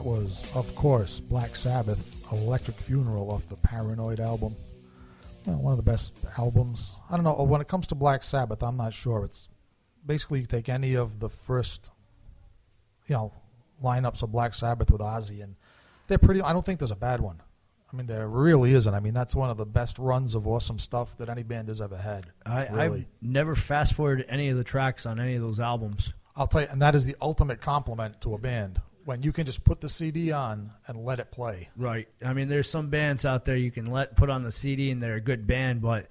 that was, of course, Black Sabbath, Electric Funeral off the Paranoid album. Well, one of the best albums. I don't know. When it comes to Black Sabbath, I'm not sure. It's basically you take any of the first, lineups of Black Sabbath with Ozzy, and they're pretty. I don't think there's a bad one. I mean, there really isn't. I mean, that's one of the best runs of awesome stuff that any band has ever had. I've never fast-forwarded any of the tracks on any of those albums. I'll tell you, and that is the ultimate compliment to a band, when you can just put the CD on and let it play. Right. I mean, there's some bands out there you can put on the CD and they're a good band, but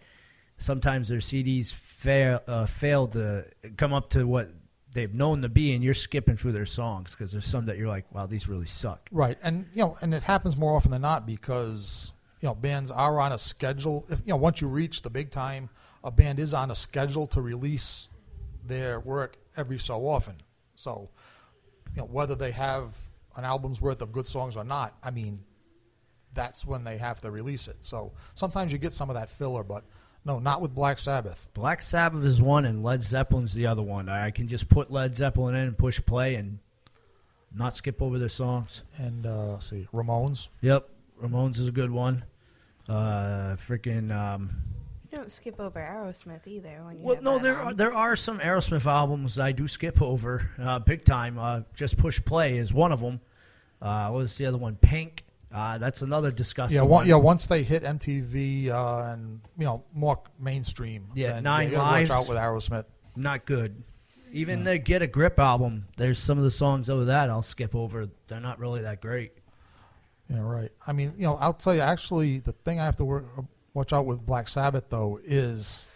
sometimes their CDs fail to come up to what they've known to be, and you're skipping through their songs because there's some that you're like, wow, these really suck. Right. And and it happens more often than not because bands are on a schedule. If once you reach the big time, a band is on a schedule to release their work every so often. So, whether they have an album's worth of good songs or not, I mean, that's when they have to release it. So sometimes you get some of that filler, but no, not with Black Sabbath. Black Sabbath is one and Led Zeppelin's the other one. I can just put Led Zeppelin in and push play and not skip over their songs. And, see, Ramones. Yep, Ramones is a good one. You don't skip over Aerosmith either. There are some Aerosmith albums I do skip over big time. Just Push Play is one of them. What was the other one? Pink. That's another disgusting one. Once they hit MTV and more mainstream. Yeah, then, Nine you gotta Lives. watch out with Aerosmith. Not good. Even the Get a Grip album, there's some of the songs over that I'll skip over. They're not really that great. Yeah, right. I mean, I'll tell you, actually, the thing I have to watch out with Black Sabbath, though, is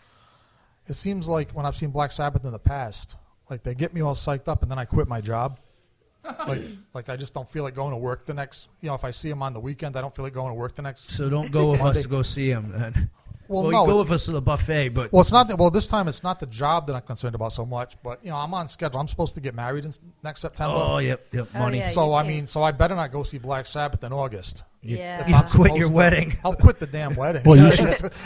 it seems like when I've seen Black Sabbath in the past, like they get me all psyched up and then I quit my job. like I just don't feel like going to work the next, if I see them on the weekend, I don't feel like going to work the next. So don't go with us to go see them then. Well, no, you go with us to the buffet, but it's not. This time it's not the job that I'm concerned about so much. But I'm on schedule. I'm supposed to get married next September. Oh, yep, money. Yeah, so I better not go see Black Sabbath in August. Yeah, you quit your wedding. I'll quit the damn wedding. Well,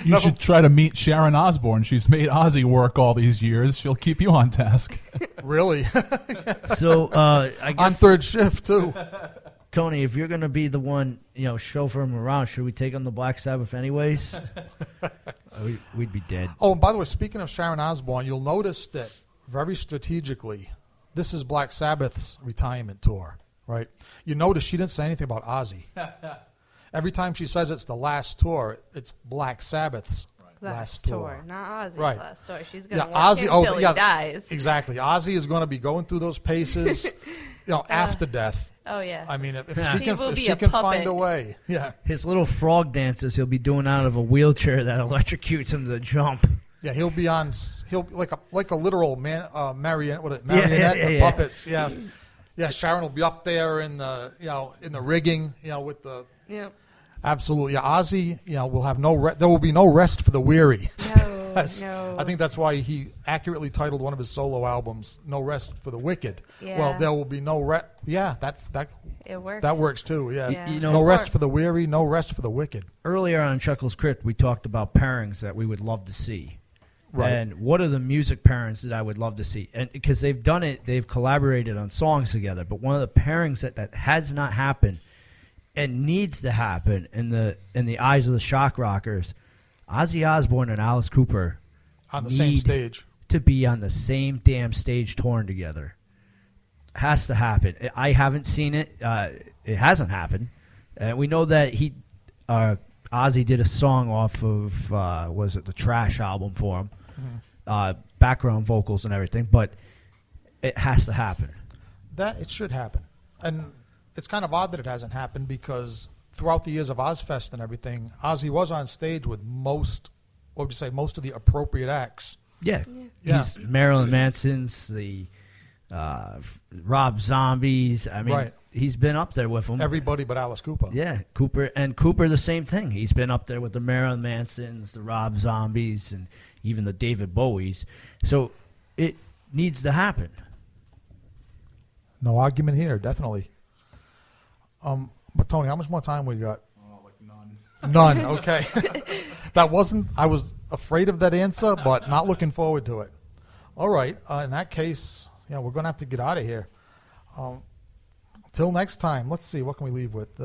you should try to meet Sharon Osbourne. She's made Ozzy work all these years. She'll keep you on task. Really? So I guess on third shift too. Tony, if you're going to be the one, chauffeur him around, should we take on the Black Sabbath anyways? We'd be dead. Oh, and by the way, speaking of Sharon Osbourne, you'll notice that very strategically, this is Black Sabbath's retirement tour, right? You notice she didn't say anything about Ozzy. Every time she says it's the last tour, it's Black Sabbath's last tour. Not Ozzy's right. last tour. She's going to work him until he dies. Exactly. Ozzy is going to be going through those paces, after death. Oh, yeah. I mean, if He she can find a way. Yeah. His little frog dances he'll be doing out of a wheelchair that electrocutes him to jump. Yeah, he'll be like a literal marionette and puppets. Yeah. Yeah, Sharon will be up there in the in the rigging, with the Absolutely. Yeah, Ozzy, will have there will be no rest for the weary. No. I think that's why he accurately titled one of his solo albums "No Rest for the Wicked." Yeah. Well, there will be no rest. Yeah, that it works. That works too. Yeah. No rest for the weary, no rest for the wicked. Earlier on Chuckles Crypt, we talked about pairings that we would love to see. Right. And what are the music pairings that I would love to see? And because they've done it, they've collaborated on songs together. But one of the pairings that has not happened and needs to happen in the eyes of the shock rockers, Ozzy Osbourne and Alice Cooper on the same stage to be on the same damn stage touring together. Has to happen. I haven't seen it. It hasn't happened. We know that Ozzy did a song off of was it the Trash album for him, background vocals and everything. But it has to happen. That it should happen, and it's kind of odd that it hasn't happened because throughout the years of Ozfest and everything, Ozzy was on stage with most of the appropriate acts. Yeah. He's Marilyn Manson's, the Rob Zombies. I mean, right. He's been up there with them. Everybody but Alice Cooper. Yeah, Cooper the same thing. He's been up there with the Marilyn Mansons, the Rob Zombies, and even the David Bowies. So it needs to happen. No argument here, definitely. But Tony, how much more time we got? Like none. None. Okay. I was afraid of that answer, but not looking forward to it. All right. In that case, we're going to have to get out of here. Till next time. Let's see. What can we leave with?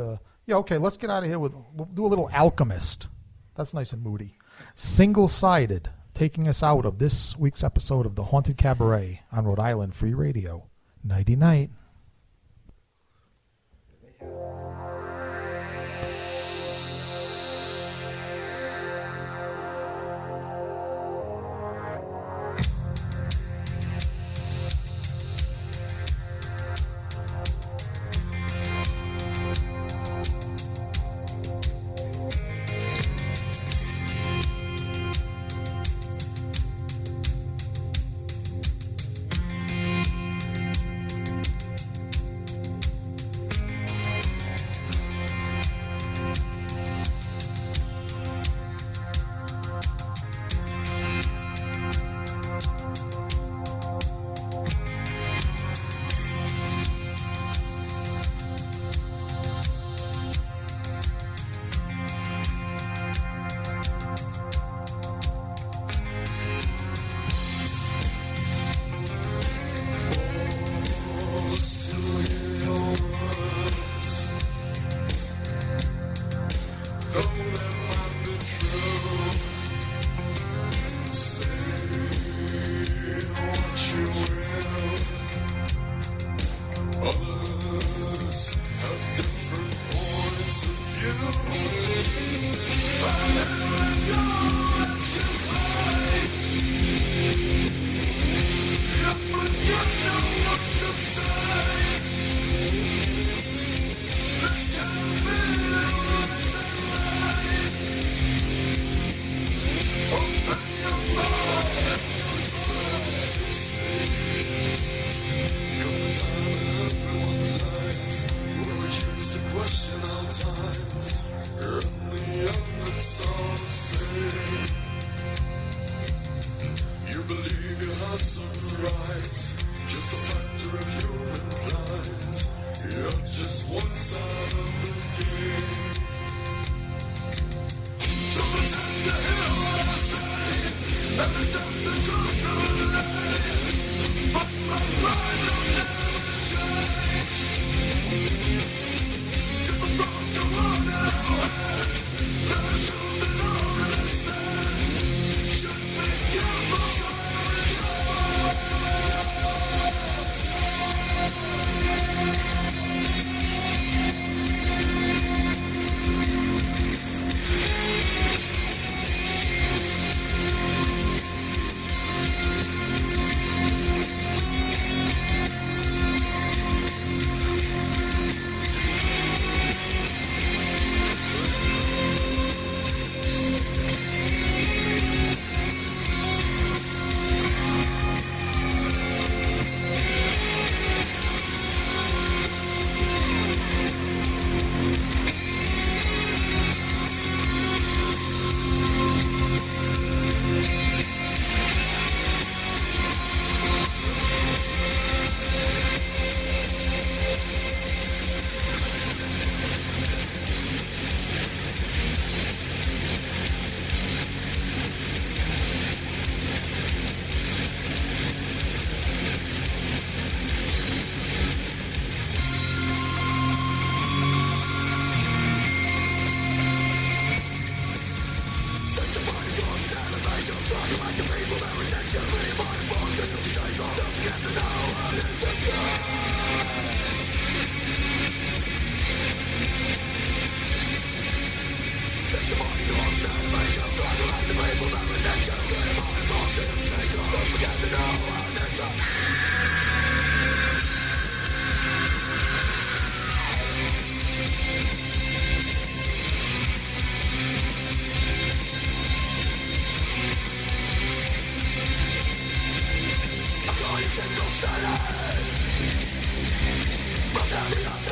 Okay, let's get out of here with... We'll do a little Alchemist. That's nice and moody. Single-Sided, taking us out of this week's episode of The Haunted Cabaret on Rhode Island Free Radio. Nighty-night. Single-sided, must have the